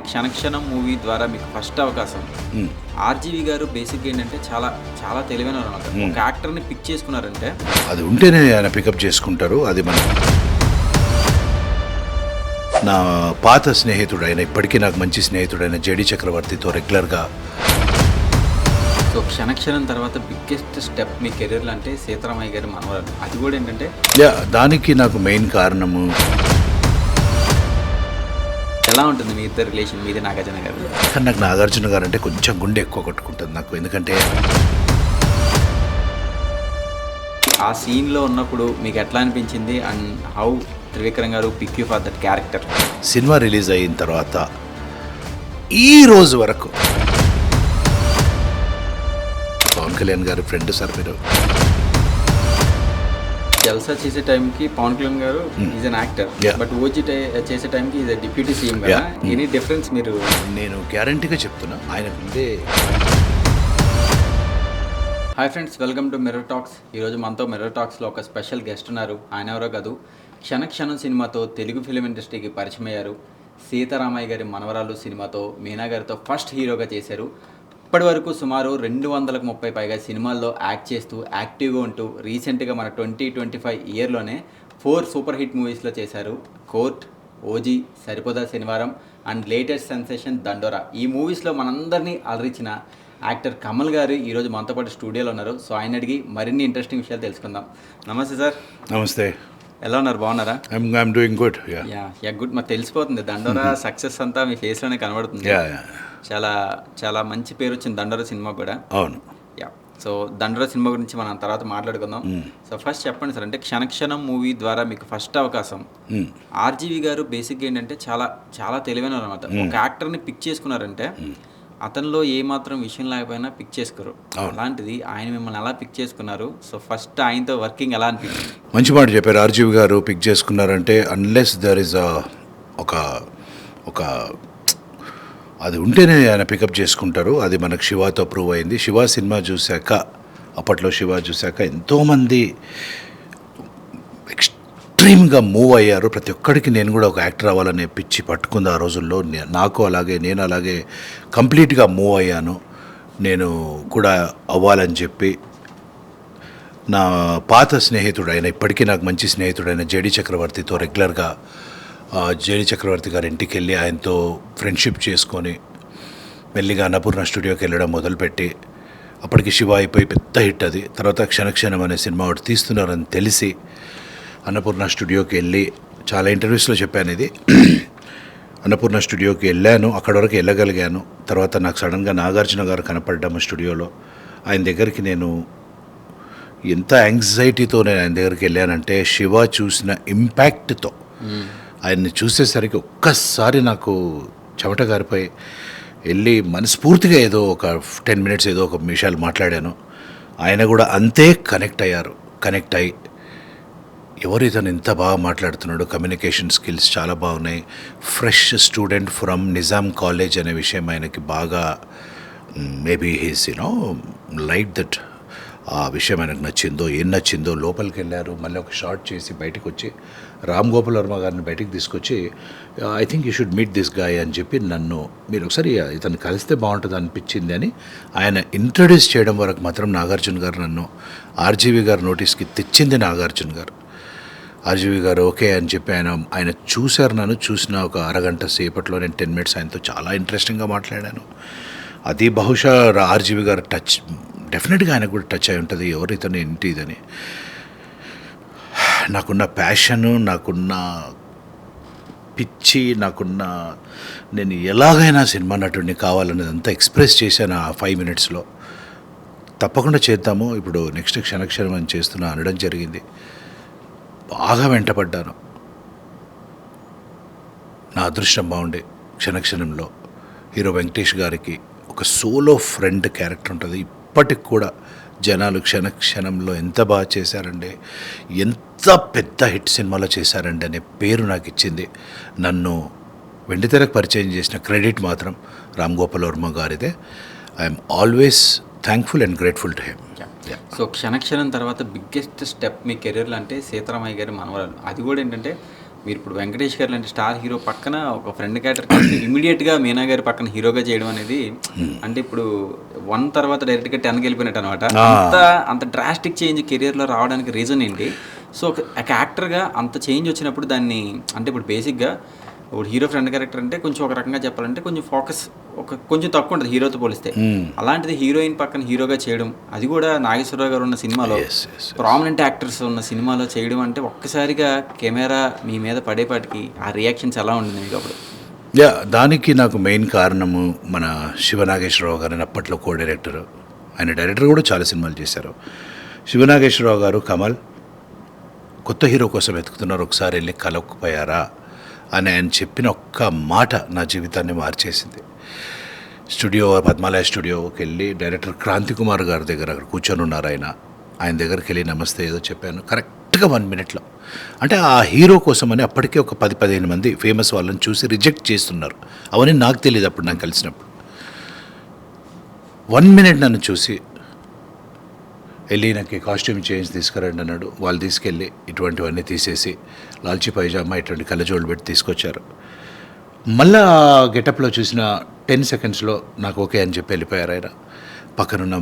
క్షణక్షణం movie ద్వారా మీకు first అవకాశం. ఆర్జీవి గారు బేసిక్గా ఏంటంటే చాలా చాలా తెలివైన అనమాట. ఒక యాక్టర్ని పిక్ చేసుకున్నారంటే అది ఉంటేనే ఆయన పికప్ చేసుకుంటారు. అది మన నా పాత స్నేహితుడైన ఇప్పటికీ నాకు మంచి స్నేహితుడైన జేడి చక్రవర్తితో రెగ్యులర్గా. సో క్షణక్షణం తర్వాత బిగ్గెస్ట్ స్టెప్ మీ కెరీర్లో అంటే సీతారామయ్య గారి మనవరాలు. అది కూడా ఏంటంటే దానికి నాకు మెయిన్ కారణము. ఎలా ఉంటుంది మీ ఇద్దరు రిలేషన్ మీది నాగార్జున గారు? కానీ నాకు నాగార్జున గారు అంటే కొంచెం గుండె ఎక్కువ కొట్టుకుంటుంది నాకు. ఎందుకంటే ఆ సీన్లో ఉన్నప్పుడు మీకు ఎట్లా అనిపించింది అండ్ హౌ త్రివిక్రమ్ గారు pick you for that character? Cinema release అయిన తర్వాత ఈ రోజు వరకు పవన్ కళ్యాణ్ గారు ఫ్రెండ్ సార్ మీరు. జల్సా చేసే టైంకి పవన్ కళ్యాణ్ గారు is an actor, but OG చేసే టైంకి ఈజ్ డిప్యూటీ సీఎం కదా. ఎనీ డిఫరెన్స్ మీరు? నేను గ్యారంటీగా చెప్తున్నా ఆయన ముందే. Hi friends, welcome to mirror talks. ఈరోజు మనతో మిర్రర్ టాక్స్లో ఒక స్పెషల్ గెస్ట్ ఉన్నారు. ఆయన ఎవరో కాదు, క్షణక్షణం సినిమాతో తెలుగు ఫిలిం ఇండస్ట్రీకి పరిచయం అయ్యారు. సీతారామయ్య గారి మనవరాలు సినిమాతో మీనా గారితో ఫస్ట్ హీరోగా చేశారు. ఇప్పటి వరకు సుమారు 230 పైగా సినిమాల్లో యాక్ట్ చేస్తూ యాక్టివ్గా ఉంటూ రీసెంట్గా మన 2025 ఇయర్లోనే 4 సూపర్ హిట్ మూవీస్లో చేశారు. కోర్ట్, ఓజీ, సరిపోదా శనివారం అండ్ లేటెస్ట్ సెన్సేషన్ దండోరా. ఈ మూవీస్లో మనందరినీ అలరించిన యాక్టర్ కమల్ గారు ఈరోజు మనతో పాటు స్టూడియోలో ఉన్నారు. సో ఆయన అడిగి మరిన్ని ఇంట్రెస్టింగ్ విషయాలు తెలుసుకుందాం. నమస్తే సార్. నమస్తే. ఎలా ఉన్నారు? బాగున్నారా? I'm doing good. గుడ్. మాకు తెలిసిపోతుంది దండోరా సక్సెస్ అంతా మీ ఫేస్లోనే కనబడుతుంది. చాలా చాలా మంచి పేరు వచ్చింది దండోరా సినిమా కూడా. అవును. సో దండోరా సినిమా గురించి మనం తర్వాత మాట్లాడుకుందాం. సో ఫస్ట్ చెప్పండి సార్, అంటే క్షణక్షణం మూవీ ద్వారా మీకు ఫస్ట్ అవకాశం. ఆర్జీవి గారు బేసిక్గా ఏంటంటే చాలా చాలా తెలివైన అనమాట. ఒక యాక్టర్ని పిక్ చేసుకున్నారంటే అతనిలో ఏమాత్రం విషయం లేకపోయినా పిక్ చేసుకోరు. అలాంటిది ఆయన మిమ్మల్ని ఎలా పిక్ చేసుకున్నారు? సో ఫస్ట్ ఆయనతో వర్కింగ్ ఎలా అనిపించింది? మంచి మాట చెప్పారు. ఆర్జీవి గారు పిక్ చేసుకున్నారంటే అన్లెస్ దర్ ఇస్ ఒక అది ఉంటేనే ఆయన పికప్ చేసుకుంటారు. అది మనకు శివాతో ప్రూవ్ అయింది. శివ సినిమా చూశాక, అప్పట్లో శివ చూశాక ఎంతోమంది ఎక్స్ట్రీమ్గా మూవ్ అయ్యారు. ప్రతి ఒక్కడికి నేను కూడా ఒక యాక్టర్ అవ్వాలనే పిచ్చి పట్టుకుంది ఆ రోజుల్లో. నేను అలాగే కంప్లీట్గా మూవ్ అయ్యాను. నేను కూడా అవ్వాలని చెప్పి నా పాత స్నేహితుడైన ఇప్పటికీ నాకు మంచి స్నేహితుడైన జేడి చక్రవర్తితో రెగ్యులర్గా జేడి చక్రవర్తి గారి ఇంటికి వెళ్ళి ఆయనతో ఫ్రెండ్షిప్ చేసుకొని మెల్లిగా అన్నపూర్ణ స్టూడియోకి వెళ్ళడం మొదలుపెట్టి, అప్పటికి శివ అయిపోయి పెద్ద హిట్ అది. తర్వాత క్షణక్షణం అనే సినిమా ఒకటి తీస్తున్నారని తెలిసి అన్నపూర్ణ స్టూడియోకి వెళ్ళి, చాలా ఇంటర్వ్యూస్లో చెప్పాను ఇది, అన్నపూర్ణ స్టూడియోకి వెళ్ళాను. అక్కడ వరకు వెళ్ళగలిగాను. తర్వాత నాకు సడన్గా నాగార్జున గారు కనపడ్డాము స్టూడియోలో. ఆయన దగ్గరికి నేను ఎంత యాంగ్జైటీతో నేను ఆయన దగ్గరికి వెళ్ళానంటే, శివ చూసిన ఇంపాక్ట్తో ఆయన్ని చూసేసరికి ఒక్కసారి నాకు చెమట గారిపోయి వెళ్ళి మనస్ఫూర్తిగా ఏదో ఒక 10 minutes ఏదో ఒక విషయాలు మాట్లాడాను. ఆయన కూడా అంతే కనెక్ట్ అయ్యి ఎవరు ఇతను ఇంత బాగా మాట్లాడుతున్నాడు, కమ్యూనికేషన్ స్కిల్స్ చాలా బాగున్నాయి, fresh student from Nizam college అనే విషయం ఆయనకి బాగా మేబీ హీస్ లైక్ దట్. ఆ విషయం ఆయనకు నచ్చిందో లోపలికి వెళ్ళారు. మళ్ళీ ఒక షార్ట్ చేసి బయటకు వచ్చి రామ్ గోపాల్ వర్మ గారిని బయటికి తీసుకొచ్చి I think you should meet this guy అని చెప్పి నన్ను మీరు ఒకసారి ఇతను కలిస్తే బాగుంటుంది అనిపించింది అని ఆయన ఇంట్రడ్యూస్ చేయడం వరకు మాత్రం నాగార్జున గారు నన్ను ఆర్జీవి గారు నోటీస్కి తెచ్చింది. నాగార్జున గారు, ఆర్జీవి గారు ఓకే అని చెప్పి ఆయన చూశారు. నన్ను చూసిన ఒక అరగంట సేపట్లో నేను 10 minutes ఆయనతో చాలా ఇంట్రెస్టింగ్గా మాట్లాడాను. అది బహుశా ఆర్జీవి గారు టచ్ డెఫినెట్గా ఆయనకు కూడా టచ్ అయి ఉంటుంది. ఎవరు ఇతను ఏంటి ఇదని. నాకున్న ప్యాషను, నాకున్న పిచ్చి, నేను ఎలాగైనా సినిమా నటుడిని కావాలనేది అంతా ఎక్స్ప్రెస్ చేశాను ఆ 5 minutesలో. తప్పకుండా చేద్దాము, ఇప్పుడు నెక్స్ట్ క్షణక్షణం అని చేస్తున్నా అనడం జరిగింది. బాగా వెంటపడ్డాను. నా అదృష్టం బాగుండే క్షణక్షణంలో హీరో వెంకటేష్ గారికి ఒక సోలో ఫ్రెండ్ క్యారెక్టర్ ఉంటుంది. ఇప్పటికి కూడా జనాలు క్షణక్షణంలో ఎంత బాగా చేశారండి, ఎంత పెద్ద హిట్ సినిమాలో చేశారండి అనే పేరు నాకు ఇచ్చింది. నన్ను వెండితెరకు పరిచయం చేసిన క్రెడిట్ మాత్రం రామ్ గోపాల్ వర్మ గారిదే. I'm always thankful and grateful to him. So Kshanakshanam తర్వాత బిగ్గెస్ట్ స్టెప్ మీ కెరీర్లో అంటే సీతారామయ్య గారి మనవరాలు. అది కూడా ఏంటంటే మీరు ఇప్పుడు వెంకటేష్ గారు లాంటి స్టార్ హీరో పక్కన ఒక ఫ్రెండ్ క్యారెక్టర్ ఇమీడియట్గా మీనా గారి పక్కన హీరోగా చేయడం అనేది అంటే ఇప్పుడు 1 తర్వాత డైరెక్ట్గా 10కి వెళ్ళిపోయినట్టు అనమాట. అంత డ్రాస్టిక్ చేంజ్ కెరియర్లో రావడానికి రీజన్ ఏంటి? సో ఒక యాక్టర్గా అంత చేంజ్ వచ్చినప్పుడు దాన్ని అంటే ఇప్పుడు బేసిక్గా ఇప్పుడు హీరో ఫ్రెండ్ క్యారెక్టర్ అంటే కొంచెం ఒక రకంగా చెప్పాలంటే కొంచెం ఫోకస్ కొంచెం తక్కువ ఉంటుంది హీరోతో పోలిస్తే. అలాంటిది హీరోయిన్ పక్కన హీరోగా చేయడం, అది కూడా నాగేశ్వరరావు గారు ఉన్న సినిమాలో ప్రామినెంట్ యాక్టర్స్ ఉన్న సినిమాలో చేయడం అంటే ఒక్కసారిగా కెమెరా మీ మీద పడేపాటికి ఆ రియాక్షన్స్ ఎలా ఉంటుంది మీకు అప్పుడు? దానికి నాకు మెయిన్ కారణము మన శివనాగేశ్వరరావు గారు అని అప్పట్లో కో డైరెక్టర్. ఆయన డైరెక్టర్ కూడా చాలా సినిమాలు చేశారు. శివనాగేశ్వరరావు గారు, కమల్ కొత్త హీరో కోసం వెతుకుతున్నారు, ఒకసారి వెళ్ళి కలవకపోయారా అని ఆయన చెప్పిన ఒక్క మాట నా జీవితాన్ని మార్చేసింది. స్టూడియో పద్మాలయ స్టూడియోకి వెళ్ళి డైరెక్టర్ క్రాంతి కుమార్ గారి దగ్గర అక్కడ కూర్చొని ఉన్నారు ఆయన దగ్గరికి వెళ్ళి నమస్తే ఏదో చెప్పాను కరెక్ట్గా 1 మినిట్లో. అంటే ఆ హీరో కోసమని అప్పటికే ఒక 10-15 మంది ఫేమస్ వాళ్ళని చూసి రిజెక్ట్ చేస్తున్నారు. అవన్నీ నాకు తెలియదు అప్పుడు నాకు కలిసినప్పుడు. 1 మినిట్ నన్ను చూసి వెళ్ళి నాకు కాస్ట్యూమ్ చేంజ్ తీసుకురండి అన్నాడు. వాళ్ళు తీసుకెళ్ళి ఇటువంటివన్నీ తీసేసి లాల్చీ పైజామా ఇటువంటి కళ్ళజోళ్ళు పెట్టి తీసుకొచ్చారు. మళ్ళా గెటప్లో చూసిన 10 సెకండ్స్లో నాకు ఓకే అని చెప్పి వెళ్ళిపోయారు ఆయన. పక్కనున్న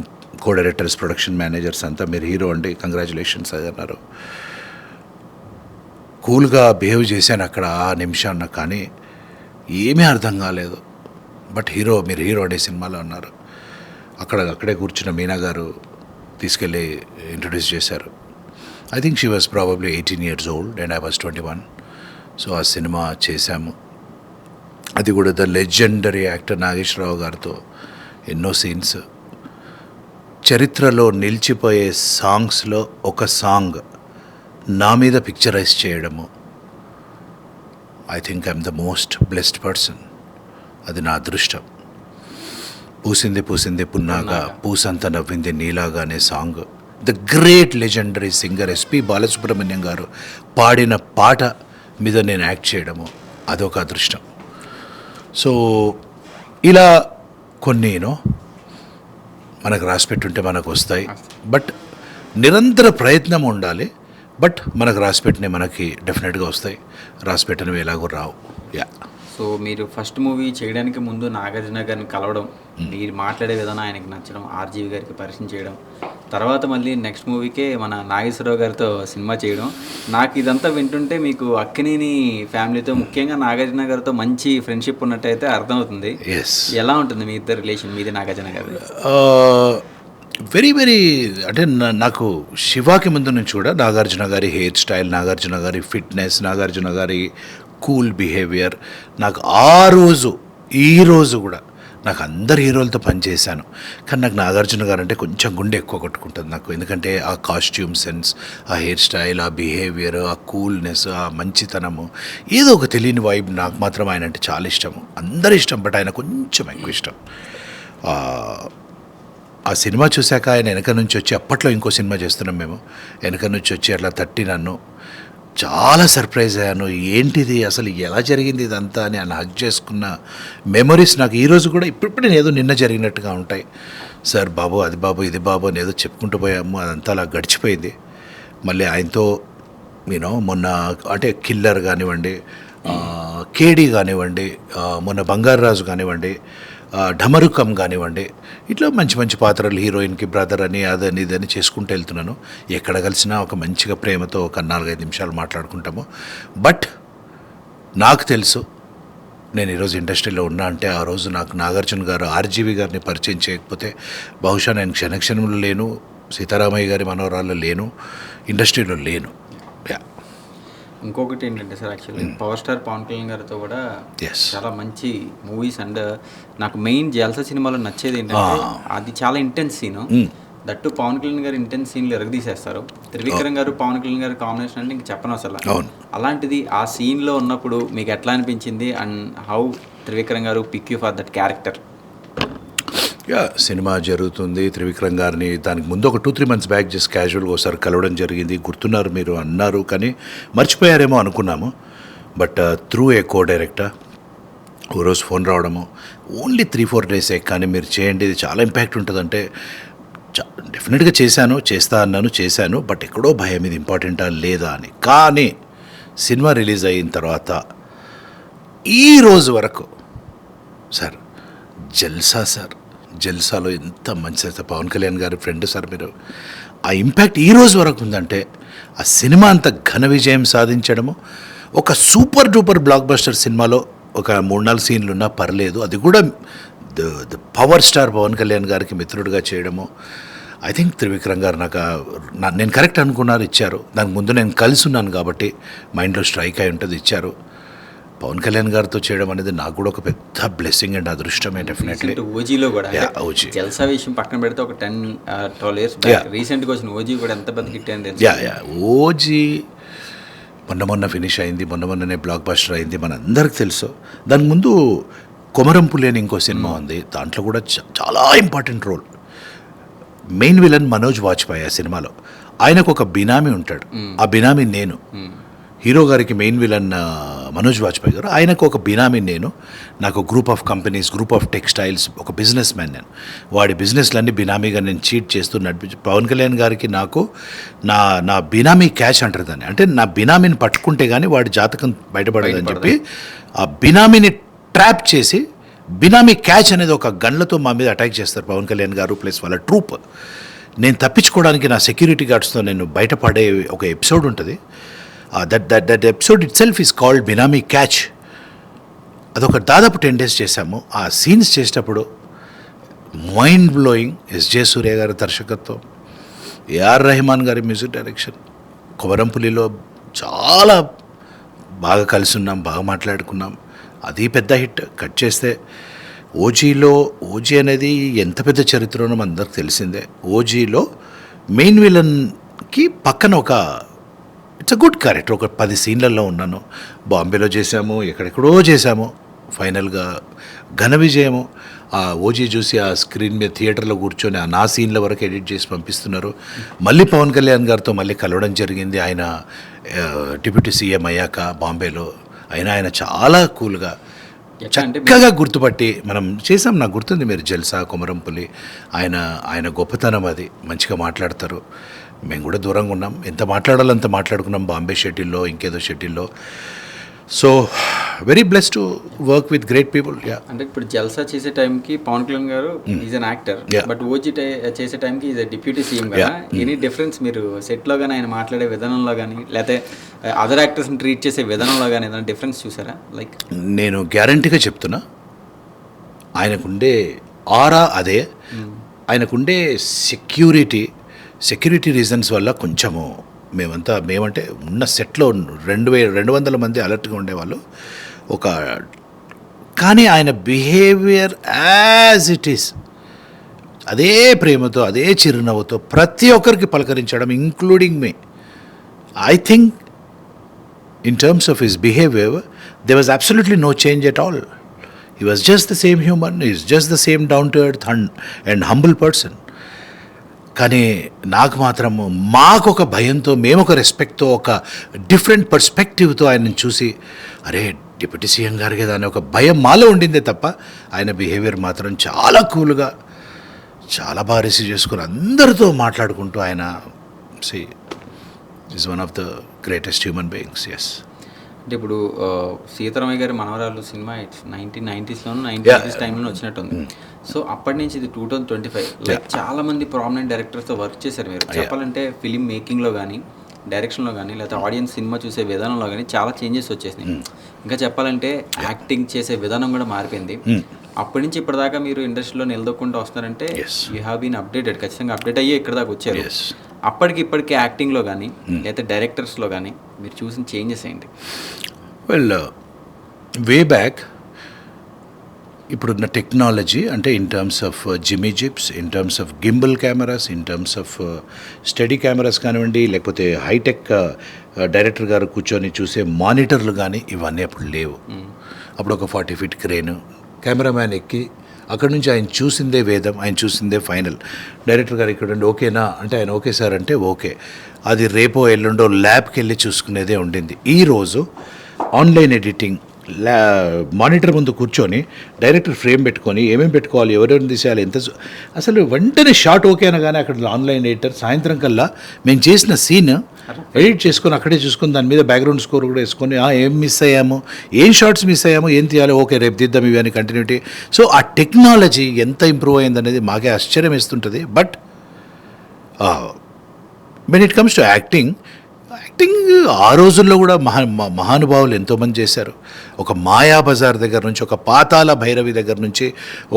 కో డైరెక్టర్స్, ప్రొడక్షన్ మేనేజర్స్ అంతా మీరు హీరో అండి కంగ్రాచులేషన్స్ అది అన్నారు. కూల్గా బిహేవ్ చేశాను అక్కడ ఆ నిమిషాన్న, కానీ ఏమీ అర్థం కాలేదు. బట్ మీరు హీరో అనే సినిమాలో అన్నారు. అక్కడే కూర్చున్న మీనా గారు తీసుకెళ్ళి ఇంట్రడ్యూస్ చేశారు. I think she was probably 18 years old and I was 21. So ఆ సినిమా చేశాము. అది కూడా ద లెజెండరీ యాక్టర్ నాగేశ్వరరావు గారితో ఎన్నో సీన్స్. చరిత్రలో నిలిచిపోయే సాంగ్స్లో ఒక సాంగ్ నా మీద పిక్చరైజ్ చేయడము, I think I'm the most blessed person. అది నా అదృష్టం. పూసింది పూసింది పున్నాగా పూసంత నవ్వింది నీలాగా అనే song the great legendary singer SP Balasubrahmanyam గారు పాడిన పాట మీద నేను యాక్ట్ చేయడము అదొక అదృష్టం. సో ఇలా కొన్ని మనకు రాసిపెట్టుంటే మనకు వస్తాయి. బట్ నిరంతర ప్రయత్నం ఉండాలి. బట్ మనకు రాసిపెట్టినవి మనకి డెఫినెట్గా వస్తాయి, రాసిపెట్టినవి ఎలాగో రావు. సో మీరు ఫస్ట్ మూవీ చేయడానికి ముందు నాగార్జున గారిని కలవడం, మీరు మాట్లాడే విధానం ఆయనకి నచ్చడం, ఆర్జీవి గారికి పరిచయం చేయడం, తర్వాత మళ్ళీ నెక్స్ట్ మూవీకే మన నాగేశ్వరరావు గారితో సినిమా చేయడం, నాకు ఇదంతా వింటుంటే మీకు అక్కినేని ఫ్యామిలీతో ముఖ్యంగా నాగార్జున గారితో మంచి ఫ్రెండ్షిప్ ఉన్నట్టయితే అర్థమవుతుంది. ఎలా ఉంటుంది మీ ఇద్దరు రిలేషన్, మీది నాగార్జున గారి? వెరీ అంటే నాకు శివాకి ముందు నుంచి కూడా నాగార్జున గారి హెయిర్ స్టైల్, నాగార్జున గారి ఫిట్నెస్, నాగార్జున గారి కూల్ బిహేవియర్, నాకు ఈ రోజు కూడా నాకు అందరు హీరోలతో పనిచేశాను, కానీ నాకు నాగార్జున గారు అంటే కొంచెం గుండె ఎక్కువ కొట్టుకుంటుంది నాకు. ఎందుకంటే ఆ కాస్ట్యూమ్ సెన్స్, ఆ హెయిర్ స్టైల్, ఆ బిహేవియర్, ఆ కూల్నెస్, ఆ మంచితనము, ఏదో ఒక తెలియని వైబ్. నాకు మాత్రం ఆయన అంటే చాలా ఇష్టము, అందరి ఇష్టం, బట్ ఆయన కొంచెం ఎక్కువ ఇష్టం. ఆ సినిమా చూశాక ఆయన వెనక నుంచి వచ్చి, అప్పట్లో ఇంకో సినిమా చేస్తున్నాం మేము, వెనక నుంచి వచ్చి అట్లా తట్టి నన్ను చాలా సర్ప్రైజ్ అయ్యాను. ఏంటిది అసలు ఎలా జరిగింది ఇదంతా అని ఆయన హగ్ చేసుకున్న మెమరీస్ నాకు ఈరోజు కూడా ఇప్పుడు నేను ఏదో నిన్న జరిగినట్టుగా ఉంటాయి. సార్ బాబు అది బాబు ఇది బాబు అని ఏదో చెప్పుకుంటూ పోయాము, అదంతా అలా గడిచిపోయింది. మళ్ళీ ఆయనతో మొన్న అంటే కిల్లర్ కానివ్వండి, కేడీ కానివ్వండి, మొన్న బంగారరాజు కానివ్వండి, ఢమరుకం కానివ్వండి, ఇట్లా మంచి మంచి పాత్రలు, హీరోయిన్కి బ్రదర్ అని అదని ఇదని చేసుకుంటూ వెళ్తున్నాను. ఎక్కడ కలిసినా ఒక మంచిగా ప్రేమతో ఒక 4-5 నిమిషాలు మాట్లాడుకుంటాము. బట్ నాకు తెలుసు నేను ఈరోజు ఇండస్ట్రీలో ఉన్నా అంటే ఆ రోజు నాకు నాగార్జున గారు, ఆర్జీవి గారిని పరిచయం చేయకపోతే బహుశా నేను క్షణక్షణంలో లేను, సీతారామయ్య గారి మనవరాల్లో లేను, ఇండస్ట్రీలో లేను. ఇంకొకటి ఏంటంటే sir, actually power star Pawan Kalyan గారితో కూడా చాలా మంచి మూవీస్, అండ్ నాకు మెయిన్ జల్సా సినిమాలో నచ్చేది ఏంటంటే అది చాలా intense scene. That Pawan Kalyan గారు ఇంటెన్స్ సీన్లు ఎరగదీసేస్తారు. త్రివిక్రమ్ గారు పవన్ కళ్యాణ్ గారు కాంబినేషన్ అంటే ఇంక చెప్పను అసలు. అలాంటిది ఆ సీన్లో ఉన్నప్పుడు మీకు ఎట్లా అనిపించింది, అండ్ హౌ త్రివిక్రమ్ గారు pick you for that character? Cinema జరుగుతుంది, త్రివిక్రమ్ గారిని దానికి ముందు ఒక 2-3 months బ్యాక్ జస్ట్ క్యాజువల్గా ఒకసారి కలవడం జరిగింది. గుర్తున్నారు మీరు అన్నారు, కానీ మర్చిపోయారేమో అనుకున్నాము. But through a co director ఓ రోజు ఫోన్ రావడము, ఓన్లీ 3-4 days కానీ మీరు చేయండి, ఇది చాలా ఇంపాక్ట్ ఉంటుందంటే డెఫినెట్గా చేశాను, చేస్తా అన్నాను, చేశాను. బట్ ఎక్కడో భయం, ఇది ఇంపార్టెంటా లేదా అని. కానీ సినిమా రిలీజ్ అయిన తర్వాత ఈ రోజు వరకు సార్ జల్సా సార్, జల్సాలో ఎంత మంచి సార్, పవన్ కళ్యాణ్ గారి ఫ్రెండ్ సార్ మీరు. ఆ ఇంపాక్ట్ ఈ రోజు వరకు ఉందంటే ఆ సినిమా అంత ఘన విజయం సాధించడము, ఒక సూపర్ డూపర్ బ్లాక్ బస్టర్ సినిమాలో ఒక 3-4 సీన్లు ఉన్నా పర్లేదు, అది కూడా the power star Pawan Kalyan గారికి మిత్రుడిగా చేయడము. ఐ థింక్ త్రివిక్రమ్ గారు నేను కరెక్ట్ అనుకున్నారు, ఇచ్చారు. దానికి ముందు నేను కలిసి ఉన్నాను కాబట్టి మైండ్లో స్ట్రైక్ అయి ఉంటుంది, ఇచ్చారు. పవన్ కళ్యాణ్ గారితో చేయడం అనేది నాకు కూడా ఒక పెద్ద బ్లెస్సింగ్ అండ్ అదృష్టమే. డెఫినెట్లీ ఓజీలో కూడా ఓజీ జల్సా విషయం పక్కన పెడితే ఒక 10-12 ఇయర్స్ రీసెంట్గా వచ్చిన ఓజీ కూడా ఎంత పెద్ద హిట్ అయింది. ఓజీ మొన్న ఫినిష్ అయింది, మొన్ననే బ్లాక్ బస్టర్ అయింది, మనందరికి తెలుసు. దాని ముందు కొమరంపులి అని ఇంకో సినిమా ఉంది, దాంట్లో కూడా చాలా important role. Main villain Manoj Vajpayee ఆ సినిమాలో. ఆయనకు ఒక బినామీ ఉంటాడు, ఆ బినామీ నేను. హీరో గారికి మెయిన్ విలన్ మనోజ్ వాజ్పేయి గారు, ఆయనకు ఒక బినామీ నేను. నాకు group of companies, group of textiles, ఒక బిజినెస్ మ్యాన్ నేను. వాడి బిజినెస్లన్నీ బినామీగా నేను చీట్ చేస్తూ నడిపించి, పవన్ కళ్యాణ్ గారికి నాకు నా బినామీ క్యాష్ అంటారు దాన్ని. అంటే నా బినామీని పట్టుకుంటే కానీ వాడి జాతకం బయటపడదని చెప్పి ఆ బినామీని ట్రాప్ చేసి, బినామీ క్యాచ్ అనేది ఒక గన్లతో మా మీద అటాక్ చేస్తారు పవన్ కళ్యాణ్ గారు ప్లస్ వాళ్ళ ట్రూప్. నేను తప్పించుకోవడానికి నా సెక్యూరిటీ గార్డ్స్తో నేను బయటపడే ఒక ఎపిసోడ్ ఉంటుంది. That episode it self is called benami catch. అదొక దాదాపు 10 days చేశాము. ఆ సీన్స్ చేసేటప్పుడు మైండ్ బ్లోయింగ్. ఎస్జే సూర్య గారి దర్శకత్వం, ఏఆర్ రెహమాన్ గారి మ్యూజిక్ డైరెక్షన్. కొమరంపులిలో చాలా బాగా కలిసి ఉన్నాం, బాగా మాట్లాడుకున్నాం, అది పెద్ద హిట్. కట్ చేస్తే ఓజీ అనేది ఎంత పెద్ద చరిత్రనో మనందరికి తెలిసిందే. ఓజీలో మెయిన్ విలన్కి పక్కన ఒక ఇట్స్ అ గుడ్ క్యారెక్టర్. ఒక 10 సీన్లలో ఉన్నాను. బాంబేలో చేశాము, ఎక్కడెక్కడో చేశాము. ఫైనల్గా ఘన విజయము. ఆ ఓజీ చూసి ఆ స్క్రీన్ మీద థియేటర్లో కూర్చొని ఆ నా సీన్ల వరకు ఎడిట్ చేసి పంపిస్తున్నారు. మళ్ళీ పవన్ కళ్యాణ్ గారితో మళ్ళీ కలవడం జరిగింది. ఆయన డిప్యూటీ సీఎం అయ్యాక బాంబేలో ఆయన చాలా కూల్గా చక్కగా గుర్తుపట్టి మనం చేసాం. నాకు గుర్తుంది, మీరు జల్సా, కొమరంపులి, ఆయన గొప్పతనం అది. మంచిగా మాట్లాడతారు. మేము కూడా దూరంగా ఉన్నాం, ఎంత మాట్లాడాలో అంత మాట్లాడుకున్నాం బాంబే షెడ్యూల్లో, ఇంకేదో షెడ్యూల్లో. So very blessed to work with great people. అంటే ఇప్పుడు జల్సా చేసే టైంకి పవన్ కళ్యాణ్ గారు is an actor, but OG చేసే టైంకి ఈజ్ డిప్యూటీ సీఎం కదా. ఎనీ డిఫరెన్స్ మీరు సెట్లో కానీ ఆయన మాట్లాడే విధానంలో కానీ, లేకపోతే అదర్ యాక్టర్స్ని ట్రీట్ చేసే విధానంలో కానీ ఏదైనా డిఫరెన్స్ చూసారా? లైక్ నేను గ్యారంటీగా చెప్తున్నా, ఆయనకుండే ఆరా అదే. ఆయనకుండే సెక్యూరిటీ రీజన్స్ వల్ల కొంచెము మేమంటే ఉన్న సెట్లో 200 మంది అలర్ట్గా ఉండేవాళ్ళు. కానీ ఆయన బిహేవియర్ యాజ్ ఇట్ ఈస్, అదే ప్రేమతో, అదే చిరునవ్వుతో ప్రతి ఒక్కరికి పలకరించడం, including me. I think in terms of his behavior, there was absolutely no change at all. He was just the same human, he's just the same down-to-earth and humble person. కానీ నాకు మాత్రం మాకొక భయంతో, మేమొక రెస్పెక్ట్తో, ఒక డిఫరెంట్ పర్స్పెక్టివ్తో ఆయనను చూసి, అరే డిప్యూటీ సీఎం గారు కదా అనే ఒక భయం మాలో ఉండిందే తప్ప, ఆయన బిహేవియర్ మాత్రం చాలా కూల్గా, చాలా బాగా రిసీవ్ చేసుకుని అందరితో మాట్లాడుకుంటూ ఆయన is one of the greatest human beings. Yes. అంటే ఇప్పుడు సీతారామయ్య గారి మనవరాలు సినిమా 1990s-లోనూ 1980s టైంలో వచ్చినట్టుంది. సో అప్పటి నుంచి ఇది 2025, లైక్ చాలా మంది ప్రామినెంట్ డైరెక్టర్స్తో వర్క్ చేశారు మీరు. చెప్పాలంటే ఫిలిం మేకింగ్లో కానీ, డైరెక్షన్లో కానీ, లేకపోతే ఆడియన్స్ సినిమా చూసే విధానంలో కానీ చాలా చేంజెస్ వచ్చేసినాయి. ఇంకా చెప్పాలంటే యాక్టింగ్ చేసే విధానం కూడా మారిపోయింది. అప్పటి నుంచి ఇప్పటిదాకా మీరు ఇండస్ట్రీలో నిలదొక్కుంటూ వస్తున్నారంటే యూ హ్యావ్ బీన్ అప్డేటెడ్. ఖచ్చితంగా అప్డేట్ అయ్యే ఇక్కడ దాకా వచ్చారు. ఇప్పటికి యాక్టింగ్లో కానీ, లేకపోతే డైరెక్టర్స్లో కానీ మీరు చూసిన చేంజెస్ ఏంటి? వెల్, వే బ్యాక్ ఇప్పుడున్న టెక్నాలజీ, అంటే in terms of Jimmy zips, in terms of gimbal cameras, in terms of study cameras కానివ్వండి, లేకపోతే హైటెక్ డైరెక్టర్ గారు కూర్చొని చూసే మానిటర్లు కానీ, ఇవన్నీ అప్పుడు లేవు. అప్పుడు ఒక 40 feet క్రేను, కెమెరామ్యాన్ ఎక్కి అక్కడి నుంచి ఆయన చూసిందే వేదం, ఆయన చూసిందే ఫైనల్. డైరెక్టర్ గారు ఇక్కడ ఉండి ఓకేనా అంటే ఆయన ఓకే సార్ అంటే ఓకే. అది రేపో ఎల్లుండో ల్యాబ్కి వెళ్ళి చూసుకునేదే ఉండింది. ఈరోజు ఆన్లైన్ ఎడిటింగ్, మానిటర్ ముందు కూర్చొని డైరెక్టర్ ఫ్రేమ్ పెట్టుకొని ఏమేమి పెట్టుకోవాలి, ఎవరెవరిని తీసేయాలి, అసలు వెంటనే షార్ట్ ఓకే అనగానే అక్కడ ఆన్లైన్ ఎడిటర్ సాయంత్రం కల్లా మేము చేసిన సీన్ ఎడిట్ చేసుకొని అక్కడే చూసుకొని దాని మీద బ్యాక్గ్రౌండ్ స్కోర్ కూడా వేసుకొని ఏం మిస్ అయ్యాము, ఏం షార్ట్స్ మిస్ అయ్యాము, ఏం తీయాలి, ఓకే రేపు తీద్దాం ఇవి అని కంటిన్యూటీ. సో ఆ టెక్నాలజీ ఎంత ఇంప్రూవ్ అయింది అనేది మాకే ఆశ్చర్యం వేస్తుంటుంది. But when it comes to acting ఆ రోజుల్లో కూడా మహానుభావులు ఎంతోమంది చేశారు. ఒక మాయాబజార్ దగ్గర నుంచి, ఒక పాతాల భైరవి దగ్గర నుంచి,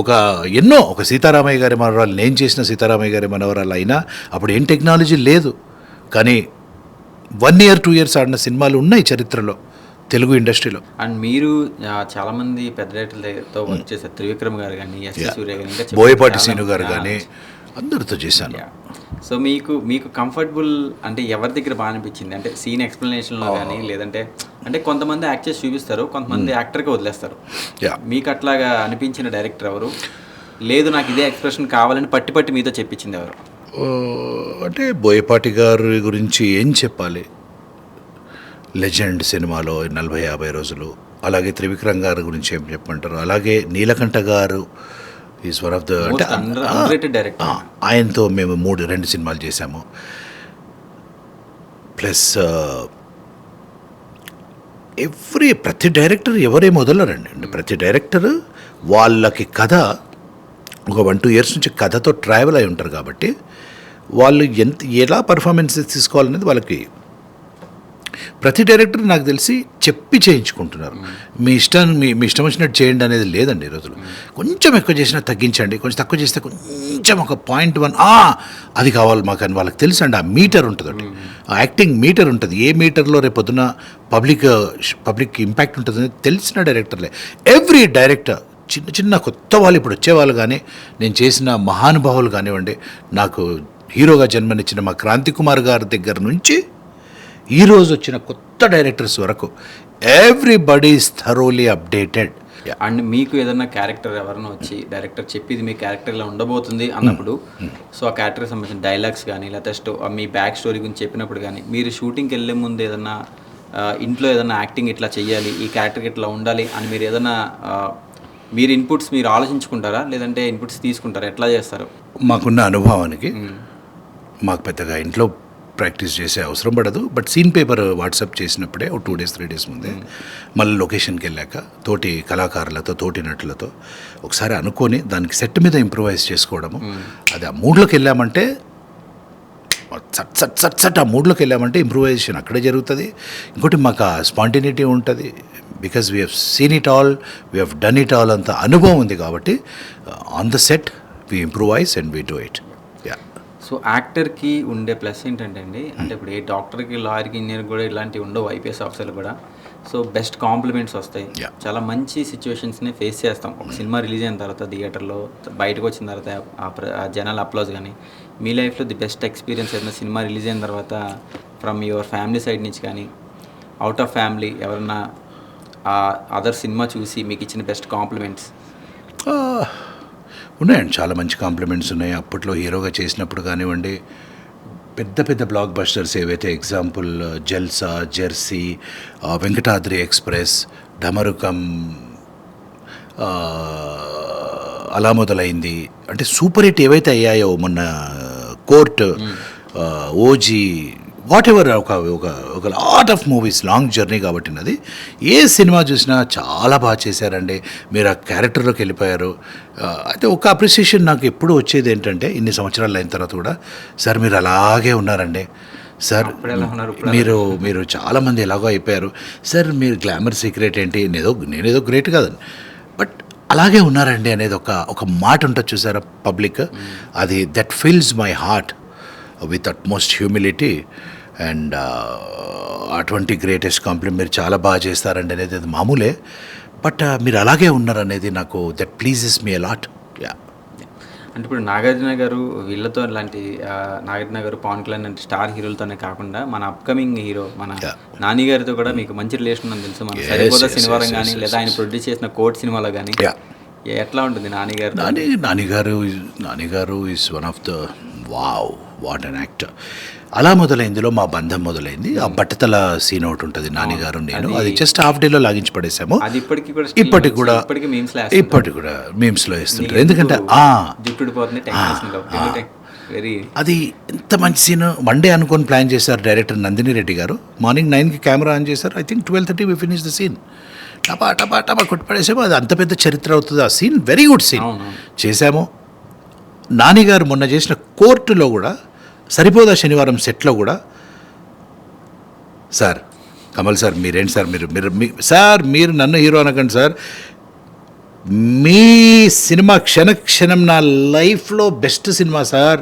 ఒక సీతారామయ్య గారి మనవరాలు, నేను చేసిన సీతారామయ్య గారి మనవరాలు అయినా అప్పుడు ఏం టెక్నాలజీ లేదు. కానీ 1 year 2 years ఆడిన సినిమాలు ఉన్నాయి చరిత్రలో తెలుగు ఇండస్ట్రీలో. అండ్ మీరు చాలామంది పెద్ద డైరెక్టర్లతో వర్క్ చేశారు. త్రివిక్రమ్ గారు కానీ, ఎస్వి సూర్య కానీ, ఇంకా బోయపాటి సీను గారు కానీ అందరితో చేశాను. సో మీకు కంఫర్టబుల్ అంటే ఎవరి దగ్గర బాగా అనిపించింది? అంటే సీన్ ఎక్స్ప్లెనేషన్లో కానీ, లేదంటే అంటే కొంతమంది యాక్ట్ చేసి చూపిస్తారు, కొంతమంది యాక్టర్కి వదిలేస్తారు. మీకు అట్లాగా అనిపించిన డైరెక్టర్ ఎవరు? లేదు నాకు ఇదే ఎక్స్ప్రెషన్ కావాలని పట్టి మీతో చెప్పించింది ఎవరు? అంటే బోయపాటి గారి గురించి ఏం చెప్పాలి, లెజెండ్ సినిమాలో 40-50 రోజులు. అలాగే త్రివిక్రమ్ గారి గురించి ఏం చెప్పమంటారు. అలాగే నీలకంఠ గారు ఈజ్ వన్ ఆఫ్ ద, అంటే ఆయనతో మేము 2 సినిమాలు చేశాము. ప్లస్ ప్రతి డైరెక్టర్ ఎవరేం వదలరండి. అంటే ప్రతి డైరెక్టర్ వాళ్ళకి కథ ఒక 1-2 years నుంచి కథతో ట్రావెల్ అయి ఉంటారు కాబట్టి వాళ్ళు ఎలా పర్ఫార్మెన్సెస్ తీసుకోవాలనేది వాళ్ళకి ప్రతి డైరెక్టర్ నాకు తెలిసి చెప్పి చేయించుకుంటున్నారు. మీ ఇష్టం వచ్చినట్టు చేయండి అనేది లేదండి ఈ రోజులు. కొంచెం ఎక్కువ చేసినా తగ్గించండి, కొంచెం తక్కువ చేస్తే కొంచెం ఒక 0.1 అది కావాలి మాకు అని వాళ్ళకి తెలుసు అండి. ఆ మీటర్ ఉంటుందండి, ఆ యాక్టింగ్ మీటర్ ఉంటుంది. ఏ మీటర్లో రేపొద్దున పబ్లిక్ ఇంపాక్ట్ ఉంటుందని తెలిసిన డైరెక్టర్లే. ఎవ్రీ డైరెక్టర్, చిన్న కొత్త వాళ్ళు ఇప్పుడు వచ్చేవాళ్ళు కానీ, నేను చేసిన మహానుభావులు కానివ్వండి, నాకు హీరోగా జన్మనిచ్చిన మా క్రాంతి కుమార్ గారి దగ్గర నుంచి ఈరోజు వచ్చిన కొత్త డైరెక్టర్స్ వరకు everybody is thoroughly updated. And మీకు ఏదన్నా క్యారెక్టర్ ఎవరైనా వచ్చి డైరెక్టర్ చెప్పేది మీ క్యారెక్టర్ ఇలా ఉండబోతుంది అన్నప్పుడు, సో ఆ క్యారెక్టర్కి సంబంధించిన డైలాగ్స్ కానీ, లేకపోతే మీ బ్యాక్ స్టోరీ గురించి చెప్పినప్పుడు కానీ, మీరు షూటింగ్కి వెళ్ళే ముందు ఏదన్నా ఇంట్లో ఏదన్నా యాక్టింగ్ ఇట్లా చేయాలి, ఈ క్యారెక్టర్కి ఇట్లా ఉండాలి అని మీరు ఏదన్నా మీరు ఇన్పుట్స్ మీరు ఆలోచించుకుంటారా, లేదంటే ఇన్పుట్స్ తీసుకుంటారా, ఎట్లా చేస్తారు? మాకున్న అనుభవానికి మాకు పెద్దగా ఇంట్లో ప్రాక్టీస్ చేసే అవసరం పడదు. బట్ సీన్ పేపర్ వాట్సాప్ చేసినప్పుడే ఒక 2 days 3 days ముందే మళ్ళీ లొకేషన్కి వెళ్ళాక తోటి కళాకారులతో, తోటి నటులతో ఒకసారి అనుకొని దానికి సెట్ మీద ఇంప్రూవైజ్ చేసుకోవడము. అది ఆ మూడ్లోకి వెళ్ళామంటే సట్ ఆ మూడ్లోకి వెళ్ళామంటే ఇంప్రూవైజేషన్ అక్కడే జరుగుతుంది. ఇంకోటి మాకు ఆ స్పాంటినిటీ ఉంటుంది. Because we have seen it all, we have done it all, అంత అనుభవం ఉంది కాబట్టి on the set we improvise and we do it. So యాక్టర్కి ఉండే ప్లస్ ఏంటంటే అండి, అంటే ఇప్పుడు ఏ డాక్టర్కి, లాయర్కి, ఇంజనీర్కి కూడా ఇలాంటివి ఉండవు, ఐపీఎస్ ఆఫీసర్లు కూడా. సో బెస్ట్ కాంప్లిమెంట్స్ వస్తాయి, చాలా మంచి సిచ్యువేషన్స్ని ఫేస్ చేస్తాం. ఒక సినిమా రిలీజ్ అయిన తర్వాత థియేటర్లో బయటకు వచ్చిన తర్వాత ఆ జనాల అప్లాజ్ కానీ, మీ లైఫ్లో ది బెస్ట్ ఎక్స్పీరియన్స్ ఏదైనా సినిమా రిలీజ్ అయిన తర్వాత ఫ్రమ్ యువర్ ఫ్యామిలీ సైడ్ నుంచి కానీ, అవుట్ ఆఫ్ ఫ్యామిలీ ఎవరన్నా అదర్ సినిమా చూసి మీకు ఇచ్చిన బెస్ట్ కాంప్లిమెంట్స్? ఉన్నాయండి, చాలా మంచి కాంప్లిమెంట్స్ ఉన్నాయి. అప్పట్లో హీరోగా చేసినప్పుడు కానివ్వండి, పెద్ద బ్లాక్ బస్టర్స్ ఏవైతే, ఎగ్జాంపుల్ జల్సా, జెర్సీ, వెంకటాద్రి ఎక్స్ప్రెస్, ఢమరుకం, అలా మొదలైంది. అంటే సూపర్ హిట్ ఏవైతే అయ్యాయో, మొన్న కోర్ట్, ఓజీ, వాట్ ఎవర్, ఒక lot of movies, long journey కాబట్టి అది ఏ సినిమా చూసినా చాలా బాగా చేశారండి, మీరు ఆ క్యారెక్టర్లోకి వెళ్ళిపోయారు. అయితే ఒక అప్రిసియేషన్ నాకు ఎప్పుడు వచ్చేది ఏంటంటే, ఇన్ని సంవత్సరాలు అయిన తర్వాత కూడా, సార్ మీరు అలాగే ఉన్నారండి సార్, మీరు చాలామంది ఎలాగో అయిపోయారు సార్, మీరు గ్లామర్ సీక్రెట్ ఏంటి, నేనేదో గ్రేట్ కాదండి, బట్ అలాగే ఉన్నారండి అనేది ఒక మాట ఉంటుంది చూసారా పబ్లిక్, అది that fills my heart with utmost humility. And అటువంటి గ్రేటెస్ట్ కాంప్లిమెంట్, మీరు చాలా బాగా చేస్తారండి అనేది అది మామూలే, బట్ మీరు అలాగే ఉన్నారనేది నాకు దట్ ప్లీజెస్ మీ అలాట్. అంటే ఇప్పుడు నాగార్జున గారు వీళ్ళతో ఇలాంటి నాగార్జున గారు, పవన్ కళ్యాణ్ అంటే స్టార్ హీరోలతోనే కాకుండా మన అప్కమింగ్ హీరో మన నాని గారితో కూడా మీకు మంచి రిలేషన్ ఉందని తెలుసు. మన సరిపోదా సినిమాలో కానీ, లేదా ఆయన ప్రొడ్యూస్ చేసిన కోర్ట్ సినిమాలో కానీ ఎట్లా ఉంటుంది నాని గారు? నాని గారు is one of the what an actor. అలా మొదలైంది, ఇందులో మా బంధం మొదలైంది. ఆ బట్టతల సీన్ ఒకటి ఉంటుంది, నాన్నగారు నేను, అది జస్ట్ హాఫ్ డేలో లాగించి పడేసాము. అది ఇప్పటికి కూడా మీమ్స్లో వేస్తుంటారు. ఎందుకంటే అది ఎంత మంచి సీన్. వన్ డే అనుకొని ప్లాన్ చేశారు డైరెక్టర్ నందిని రెడ్డి గారు. మార్నింగ్ 9కి కెమెరా ఆన్ చేశారు. I think 12:30 we finish the scene. టపా టపా టపా కొట్టిపడేసాము. అది అంత పెద్ద చరిత్ర అవుతుంది ఆ సీన్. వెరీ గుడ్ సీన్ చేశాము. నానిగారు మొన్న చేసిన కోర్టులో కూడా, సరిపోదా శనివారం సెట్లో కూడా, సార్ కమల్ సార్ మీరేంటి సార్, మీరు నన్ను హీరో అనకండి సార్, మీ సినిమా క్షణక్షణం నా లైఫ్లో బెస్ట్ సినిమా సార్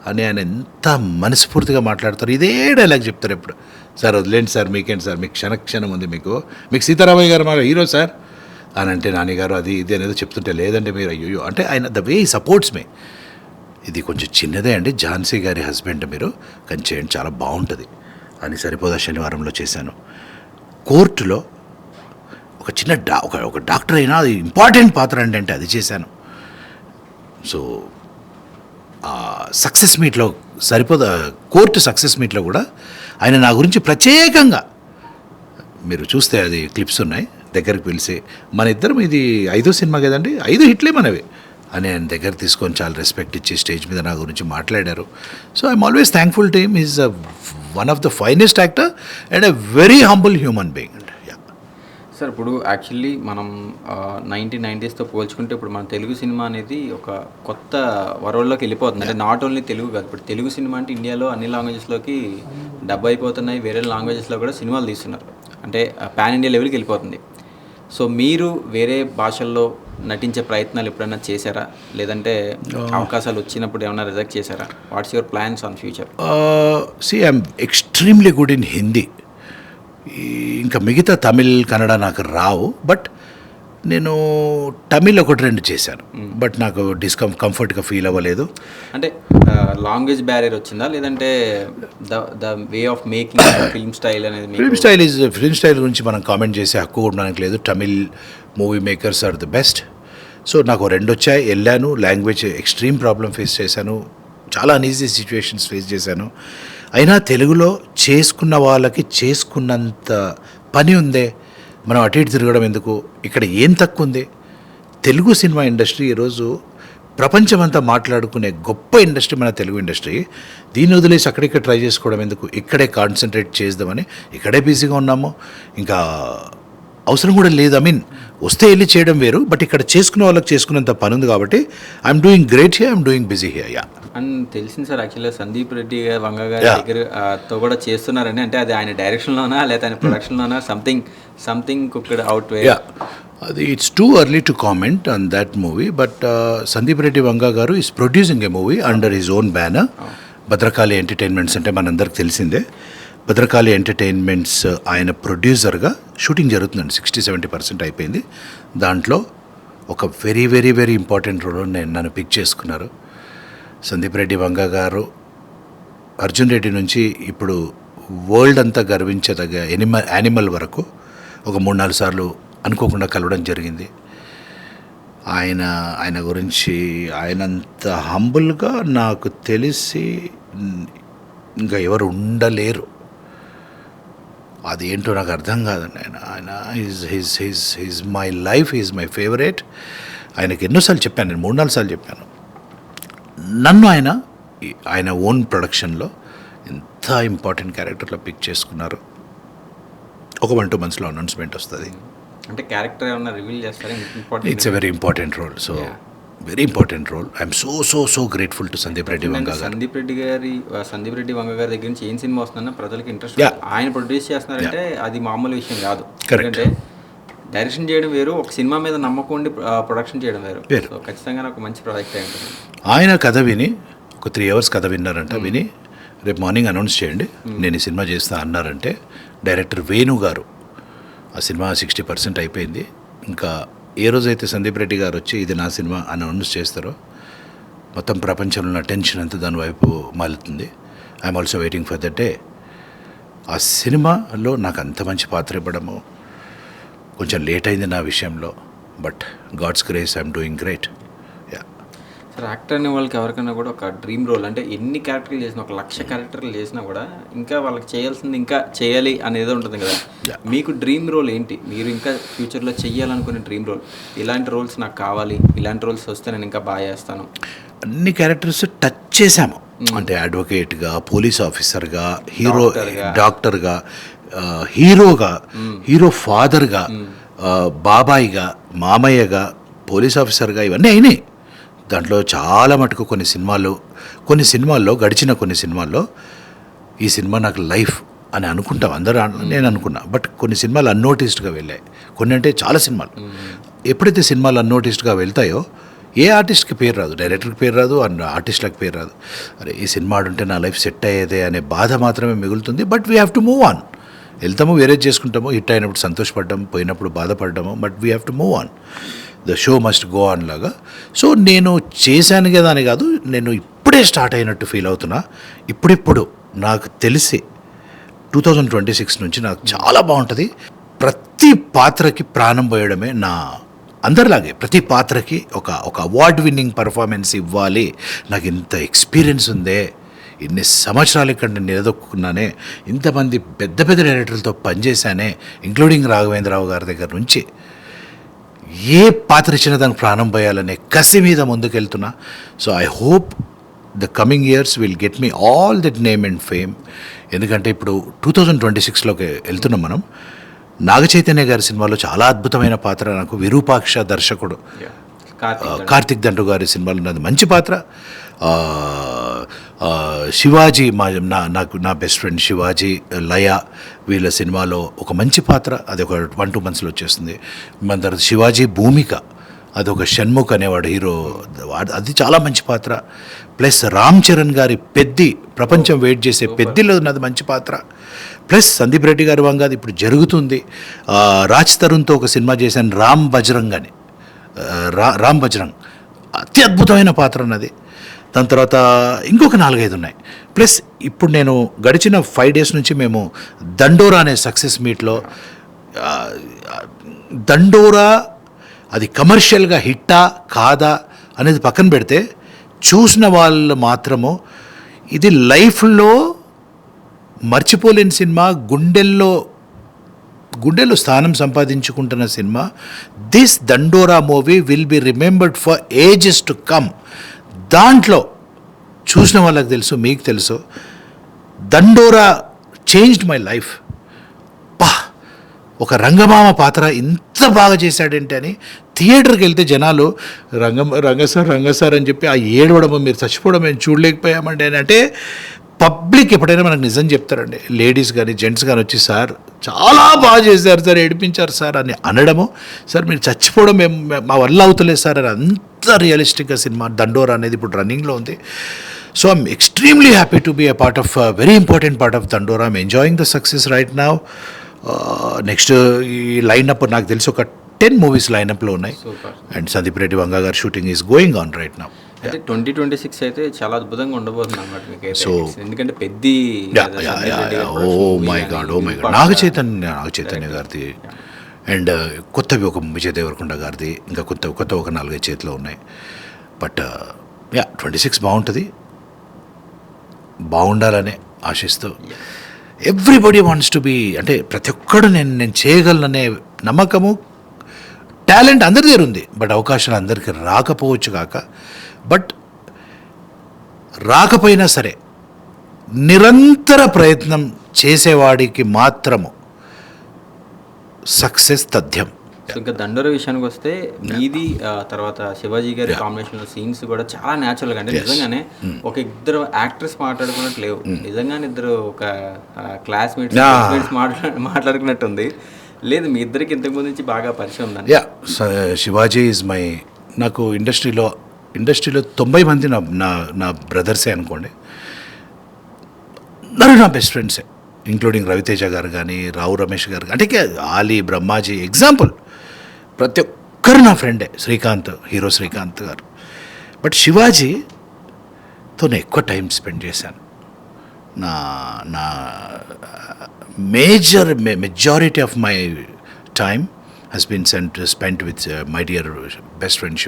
అని ఆయన ఎంత మనస్ఫూర్తిగా మాట్లాడతారు. ఇదే డైలాగ్ చెప్తారు ఎప్పుడు. సార్ వదిలేండి సార్, మీకేంటి సార్, మీకు క్షణక్షణం ఉంది, మీకు సీతారామయ్య గారు మా హీరో సార్ అని అంటే, నాన్నగారు అది ఇది అనేది చెప్తుంటే, లేదంటే మీరు అయ్యో అంటే ఆయన ద వే సపోర్ట్స్ మీ. ఇది కొంచెం చిన్నదే అండి, ఝాన్సీ గారి హస్బెండ్ మీరు, కానీ చేయండి చాలా బాగుంటుంది అని సరిపోదా శనివారంలో చేశాను. కోర్టులో ఒక చిన్న ఒక డాక్టర్ అయినా అది ఇంపార్టెంట్ పాత్ర అంటే అది చేశాను. సో సక్సెస్ మీట్లో సరిపోదా కోర్టు సక్సెస్ మీట్లో కూడా ఆయన నా గురించి ప్రత్యేకంగా, మీరు చూస్తే అది క్లిప్స్ ఉన్నాయి, దగ్గరికి పిలిచి మన ఇద్దరం ఇది 5వ సినిమా కదండి, 5 హిట్లే మనవి అని ఆయన దగ్గర తీసుకొని చాలా రెస్పెక్ట్ ఇచ్చి స్టేజ్ మీద నా గురించి మాట్లాడారు. So I'm always thankful to him. Is one of the finest actor and a very humble human being. Sir ఇప్పుడు యాక్చువల్లీ మనం 1990స్తో పోల్చుకుంటే ఇప్పుడు మన తెలుగు సినిమా అనేది ఒక కొత్త వరల్డ్లోకి వెళ్ళిపోతుంది. అంటే నాట్ ఓన్లీ తెలుగు కాదు, ఇప్పుడు తెలుగు సినిమా అంటే ఇండియాలో అన్ని లాంగ్వేజెస్లోకి డబ్ అయిపోతున్నాయి, వేరే లాంగ్వేజెస్లో కూడా సినిమాలు తీస్తున్నారు, అంటే పాన్ ఇండియా లెవెల్కి వెళ్ళిపోతుంది. సో మీరు వేరే భాషల్లో నటించే ప్రయత్నాలు ఎప్పుడైనా చేశారా, లేదంటే అవకాశాలు వచ్చినప్పుడు ఏమైనా రిజెక్ట్ చేశారా? What's your plans on future? I'm extremely good in Hindi. ఇంకా మిగతా తమిళ్ కన్నడ నాకు రావు, బట్ నేను తమిళ్ 1-2 చేశాను, బట్ నాకు కంఫర్ట్గా ఫీల్ అవ్వలేదు. అంటే లాంగ్వేజ్ బ్యారియర్ వచ్చిందా, లేదంటే the way of making film style అనేది? ఫిల్మ్ స్టైల్ గురించి మనం కామెంట్ చేసే హక్కు కూడా మనకు లేదు. Tamil movie makers are the best. So నాకు 2 వచ్చాయి, వెళ్ళాను. లాంగ్వేజ్ ఎక్స్ట్రీమ్ ప్రాబ్లం ఫేస్ చేశాను, చాలా అన్ఈజీ సిచ్యువేషన్స్ ఫేస్ చేశాను. అయినా తెలుగులో చేసుకున్న వాళ్ళకి చేసుకున్నంత పని ఉందే, మనం అటు ఇటు తిరగడం ఎందుకు, ఇక్కడ ఏం తక్కువ ఉంది? తెలుగు సినిమా ఇండస్ట్రీ ఈరోజు ప్రపంచమంతా మాట్లాడుకునే గొప్ప ఇండస్ట్రీ మన తెలుగు ఇండస్ట్రీ. దీన్ని వదిలేసి అక్కడిక్కడ ట్రై చేసుకోవడం ఎందుకు? ఇక్కడే కాన్సన్ట్రేట్ చేద్దామని ఇక్కడే బిజీగా ఉన్నాము. ఇంకా అవసరం కూడా లేదు. ఐ మీన్ వస్తే వెళ్ళి చేయడం వేరు, బట్ ఇక్కడ చేసుకునే వాళ్ళకి చేసుకున్నంత పని ఉంది కాబట్టి I'm doing great here, I'm doing busy here. Yeah and తెలిసింది సార్, యాక్చువల్గా సందీప్ రెడ్డి వంగ గారి దగ్గరతో కూడా చేస్తున్నారని, అంటే అది ఆయన డైరెక్షన్లోనా లేదా ఆయన ప్రొడక్షన్లోనా, సంథింగ్ కుక్డ్ అవుట్ వే? అది it's too early to comment on that movie, but Sandeep Reddy Vanga garu is producing a movie under his own banner. Bhadrakali entertainments అంటే మనందరికి తెలిసిందే. భద్రకాళి ఎంటర్టైన్మెంట్స్ ఆయన ప్రొడ్యూసర్గా షూటింగ్ జరుగుతుందండి, 60-70% అయిపోయింది. దాంట్లో ఒక very very very important role నన్ను పిక్ చేసుకున్నారు. సందీప్ రెడ్డి వంగ గారు అర్జున్ రెడ్డి నుంచి ఇప్పుడు వరల్డ్ అంతా గర్వించదగ్గ యానిమల్ వరకు ఒక 3-4 సార్లు అనుకోకుండా కలవడం జరిగింది. ఆయన గురించి ఆయనంత హంబుల్గా నాకు తెలిసి ఇంకా ఎవరు ఉండలేరు. అదేంటో నాకు అర్థం కాదండి. ఆయన his my life, is my favourite. ఆయనకి ఎన్నోసార్లు చెప్పాను, నేను 3-4 సార్లు చెప్పాను. నన్ను ఆయన ఓన్ ప్రొడక్షన్లో ఎంత ఇంపార్టెంట్ క్యారెక్టర్లో పిక్ చేసుకున్నారు. ఒక 1-2 మంత్స్లో అనౌన్స్మెంట్ వస్తుంది. అంటే క్యారెక్టర్ ఏమన్నా రివీల్ చేస్తారా? It's a very important role. So very important role. I'm so grateful to Sandeep Reddy Vanga garu. Sandeep Reddy వంగ గారి దగ్గర నుంచి ఏం సినిమా వస్తుందన్న ప్రజలకు ఇంట్రెస్ట్. ఆయన ప్రొడ్యూస్ చేస్తున్నారంటే అది మామూలు విషయం కాదు. ఎందుకంటే డైరెక్షన్ చేయడం వేరు, ఒక సినిమా మీద నమ్మకం ఉండి ప్రొడక్షన్ చేయడం వేరు. సో ఖచ్చితంగా నాకు మంచి ప్రాజెక్ట్ అయి ఉంటుంది. ఆయన కథ విని ఒక 3 hours కథ విన్నారంట. విని రేపు మార్నింగ్ అనౌన్స్ చేయండి నేను ఈ సినిమా చేస్తా అన్నారంటే, డైరెక్టర్ వేణు గారు ఆ సినిమా 60% అయిపోయింది. ఇంకా ఏ రోజైతే సందీప్ రెడ్డి గారు వచ్చి ఇది నా సినిమా అని అనౌన్స్ చేస్తారో మొత్తం ప్రపంచంలో నా టెన్షన్ అంతా దాని వైపు మాలుతుంది. I'm also waiting for that day. ఆ సినిమాలో నాకు అంత మంచి పాత్ర ఇవ్వడము కొంచెం లేట్ అయింది నా విషయంలో, but God's grace I'm doing great. Yeah sir actor అనే వాళ్ళకి ఎవరికైనా కూడా ఒక డ్రీమ్ రోల్ అంటే ఎన్ని క్యారెక్టర్లు చేసినా 1,00,000 క్యారెక్టర్లు చేసినా కూడా ఇంకా వాళ్ళకి చేయాల్సింది ఇంకా చేయాలి అనేది ఉంటుంది కదా. మీకు డ్రీమ్ రోల్ ఏంటి? మీరు ఇంకా ఫ్యూచర్లో చెయ్యాలనుకునే డ్రీమ్ రోల్, ఇలాంటి రోల్స్ నాకు కావాలి, ఇలాంటి రోల్స్ వస్తే నేను ఇంకా బాగా చేస్తాను. అన్ని క్యారెక్టర్స్ టచ్ చేశాము. అంటే అడ్వకేట్గా, పోలీస్ ఆఫీసర్గా, హీరో డాక్టర్గా, హీరోగా, హీరో ఫాదర్గా, బాబాయిగా, మామయ్యగా, పోలీస్ ఆఫీసర్గా ఇవన్నీ అయినాయి. దాంట్లో చాలా మటుకు కొన్ని సినిమాల్లో గడిచిన కొన్ని సినిమాల్లో ఈ సినిమా నాకు లైఫ్ అని అనుకుంటాం అందరూ. నేను అనుకున్నా. బట్ కొన్ని సినిమాలు అన్నోటిస్డ్గా వెళ్ళాయి. కొన్ని అంటే చాలా సినిమాలు ఎప్పుడైతే సినిమాలు అన్నోటిస్డ్గా వెళ్తాయో ఏ ఆర్టిస్ట్కి పేరు రాదు, డైరెక్టర్కి పేరు రాదు, ఆర్టిస్ట్లకు పేరు రాదు. అరే ఈ సినిమా ఆడుంటే నా లైఫ్ సెట్ అయ్యేదే అనే బాధ మాత్రమే మిగులుతుంది. But we have to move on. వెళ్తాము, వేరే చేసుకుంటాము, హిట్ అయినప్పుడు సంతోషపడ్డాము, పోయినప్పుడు బాధపడ్డాము. But we have to move on. The show must go on లాగా. సో నేను చేశాను కదా అని కాదు, నేను ఇప్పుడే స్టార్ట్ అయినట్టు ఫీల్ అవుతున్నా. ఇప్పుడిప్పుడు నాకు తెలిసి 2026 నుంచి నాకు చాలా బాగుంటుంది. ప్రతి పాత్రకి ప్రాణం పోయడమే నా, అందరిలాగే ప్రతి పాత్రకి ఒక అవార్డ్ విన్నింగ్ పర్ఫార్మెన్స్ ఇవ్వాలి. నాకు ఇంత ఎక్స్పీరియన్స్ ఉందే, ఇన్ని సంవత్సరాల ఇక్కడ నేను నిలదొక్కున్నానే, ఇంతమంది పెద్ద పెద్ద డైరెక్టర్లతో పనిచేశానే, ఇంక్లూడింగ్ రాఘవేంద్రరావు గారి దగ్గర నుంచి. ఏ పాత్ర ఇచ్చినా దానికి ప్రాణం పోయాలనే కసి మీద ముందుకెళ్తున్నా. So I hope the coming years will get me all that name and fame. ఎందుకంటే ఇప్పుడు 2026లోకి వెళ్తున్నాం మనం. నాగ చైతన్య గారి సినిమాలో చాలా అద్భుతమైన పాత్ర నాకు, విరూపాక్ష దర్శకుడు కార్తిక్ దంటు గారి సినిమాలో నాది మంచి పాత్ర. శివాజీ నాకు నా బెస్ట్ ఫ్రెండ్ శివాజీ, లయ వీళ్ళ సినిమాలో ఒక మంచి పాత్ర, అది ఒక 1-2 monthsలో వచ్చేస్తుంది. మన తర్వాత శివాజీ భూమిక, అదొక షణ్ముఖ్ అనేవాడు హీరో, అది చాలా మంచి పాత్ర. ప్లస్ రామ్ చరణ్ గారి పెద్ది, ప్రపంచం వెయిట్ చేసే పెద్దిలో నాది మంచి పాత్ర. ప్లస్ సందీప్ రెడ్డి గారి వంగాది ఇప్పుడు జరుగుతుంది. రాజ్ తరుణ్తో ఒక సినిమా చేశాను, రామ్ బజరంగ్ అని, రామ్ బజరంగ్, అతి అద్భుతమైన పాత్ర అన్నది. దాని తర్వాత ఇంకొక 4-5 ఉన్నాయి. ప్లస్ ఇప్పుడు నేను గడిచిన 5 days నుంచి మేము దండోరా అనే సక్సెస్ మీట్లో, దండోరా అది కమర్షియల్గా హిట్టా కాదా అనేది పక్కన పెడితే, చూసిన వాళ్ళు మాత్రము ఇది లైఫ్లో మర్చిపోలేని సినిమా, గుండెల్లో స్థానం సంపాదించుకుంటున్న సినిమా. దిస్ దండోరా movie will be remembered for ages to come. దాంట్లో చూసిన వాళ్ళకి తెలుసు, మీకు తెలుసు, దండోరా చేంజ్డ్ మై లైఫ్. ఒక రంగమామ పాత్ర ఇంత బాగా చేశాడంటే అని థియేటర్కి వెళ్తే జనాలు రంగసార్ అని చెప్పి ఆ ఏడవడము, మీరు చచ్చిపోవడం మేము చూడలేకపోయామండి అని అంటే, పబ్లిక్ ఎప్పుడైనా మనకు నిజం చెప్తారండి. లేడీస్ కానీ జెంట్స్ కానీ వచ్చి సార్ చాలా బాగా చేశారు సార్, ఏడిపించారు సార్ అని అనడము, సార్ మీరు చచ్చిపోవడం మేము మా వల్ల అవుతలేదు సార్ అని, అంత రియలిస్టిక్గా సినిమా దండోరా అనేది ఇప్పుడు రన్నింగ్లో ఉంది. So I'm extremely happy to be a part of, very important part of Dandora. I'm enjoying the success right now. Next ఈ లైనప్ నాకు తెలిసి ఒక 10 movies లైనప్లో ఉన్నాయి. అండ్ సందీప్ రెడ్డి వంగ గారి shooting is going on right now. అంటే 2026 అయితే చాలా అద్భుతంగా ఉండబోతుంది అన్నమాట మీకు. సో ఎందుకంటే పెద్ద మై గాడ్ నాగ చైతన్య గారిది, అండ్ కొత్తవి ఒక విజయ్ దేవరకొండ గారిది, ఇంకా కొత్త ఒక 4-5 చేతిలో ఉన్నాయి. బట్ 26 బాగుంటుంది, బాగుండాలనే ఆశిస్తూ. ఎవ్రీబడి వాంట్స్ టు బీ, అంటే ప్రతి ఒక్కడు నేను చేయగలననే నమ్మకము, టాలెంట్ అందరి దగ్గర ఉంది. బట్ అవకాశాలు అందరికీ రాకపోవచ్చు కాక, బట్ రాకపోయినా సరే నిరంతర ప్రయత్నం చేసేవాడికి మాత్రము సక్సెస్ తథ్యం. ఇంకా దండోర విషయానికి వస్తే మీది తర్వాత శివాజీ గారి కాంబినేషన్ సీన్స్ కూడా చాలా న్యాచురల్గా, అంటే నిజంగానే ఒక ఇద్దరు యాక్టర్స్ మాట్లాడుకున్నట్టు లేవు, నిజంగానే ఇద్దరు ఒక క్లాస్మేట్స్ మాట్లాడుకున్నట్టుంది. లేదు మీ ఇద్దరికి ఇంతకుముందు నుంచి బాగా పరిచయం ఉందండి. శివాజీ ఈజ్ మై, నాకు ఇండస్ట్రీలో 90 మంది నా బ్రదర్సే అనుకోండి, అందరూ నా బెస్ట్ ఫ్రెండ్సే, ఇంక్లూడింగ్ రవితేజ గారు కానీ, రావు రమేష్ గారు, అంటే ఆలీ, బ్రహ్మాజీ ఎగ్జాంపుల్, ప్రతి ఒక్కరు నా ఫ్రెండే. హీరో శ్రీకాంత్ గారు. బట్ శివాజీతో నేను ఎక్కువ టైం స్పెండ్ చేశాను. నా majority of my time has been spent with my dear best friend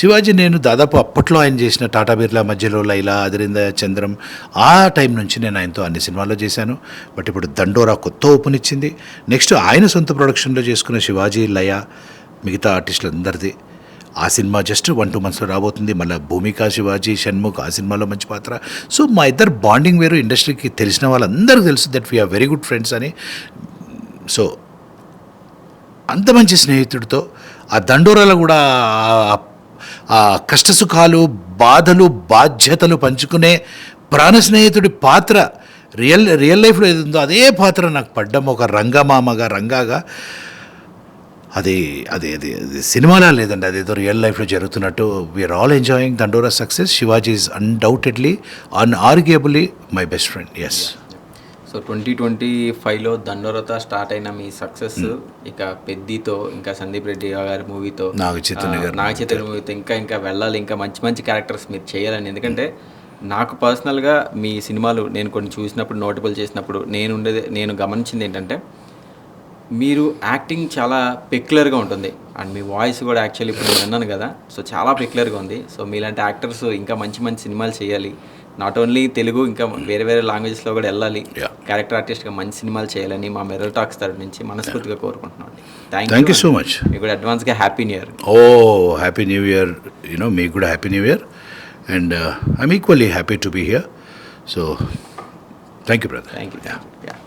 Shivaji నేను దాదాపు అప్పట్లో ఆయన చేసిన టాటా బిర్లా మధ్యలో లైలా అదిరింద చంద్రం ఆ టైం నుంచి నేను ఆయనతో అన్ని సినిమాల్లో చేశాను. బట్ ఇప్పుడు దండోరా కొత్త ఓపెన్ ఇచ్చింది. నెక్స్ట్ ఆయన సొంత ప్రొడక్షన్లో చేసుకున్న శివాజీ లయ మిగతా ఆర్టిస్టులందరిది ఆ సినిమా జస్ట్ 1-2 monthsలో రాబోతుంది. మళ్ళీ భూమిక శివాజీ షణ్ముఖ్ ఆ సినిమాలో మంచి పాత్ర. సో మా ఇద్దరు బాండింగ్ వేరు. ఇండస్ట్రీకి తెలిసిన వాళ్ళందరికీ తెలుసు that we are very good friends అని. సో అంత మంచి స్నేహితుడితో ఆ దండోరాలో కూడా ఆ కష్టసుఖాలు బాధలు బాధ్యతలు పంచుకునే ప్రాణ స్నేహితుడి పాత్ర రియల్ లైఫ్లో ఏది ఉందో అదే పాత్ర నాకు పడ్డం ఒక రంగమామగా రంగాగా అది సినిమాలా లేదండి, అదేదో రియల్ లైఫ్లో జరుగుతున్నట్టు. We're all enjoying Dandora success. Shivaji is undoubtedly unarguably my best friend. Yes. So 2025లో దండోరతో స్టార్ట్ అయిన మీ సక్సెస్ ఇక పెద్దితో ఇంకా సందీప్ రెడ్డి గారి మూవీతో నాగ చైతన్య మూవీతో ఇంకా వెళ్ళాలి, ఇంకా మంచి మంచి క్యారెక్టర్స్ మీరు చేయాలని. ఎందుకంటే నాకు పర్సనల్గా మీ సినిమాలు నేను కొన్ని చూసినప్పుడు నోటబుల్ చేసినప్పుడు నేను గమనించింది ఏంటంటే మీరు యాక్టింగ్ చాలా పెక్యులర్గా ఉంటుంది అండ్ మీ వాయిస్ కూడా యాక్చువల్లీ ఇప్పుడు నేను విన్నాను కదా, సో చాలా పెక్యులర్గా ఉంది. సో మీలాంటి యాక్టర్స్ ఇంకా మంచి మంచి సినిమాలు చేయాలి, నాట్ ఓన్లీ తెలుగు ఇంకా వేరే లాంగ్వేజెస్లో కూడా వెళ్ళాలి, క్యారెక్టర్ ఆర్టిస్ట్గా మంచి సినిమాలు చేయాలని మా మిర్రర్ టాక్స్ తరఫు నుంచి మనస్ఫూర్తిగా కోరుకుంటున్నాను. Thank you so much. మీకు కూడా అడ్వాన్స్గా happy new year. Happy new year. మీకు కూడా happy new year and I'm equally happy to be here. So thank you brother. Thank you.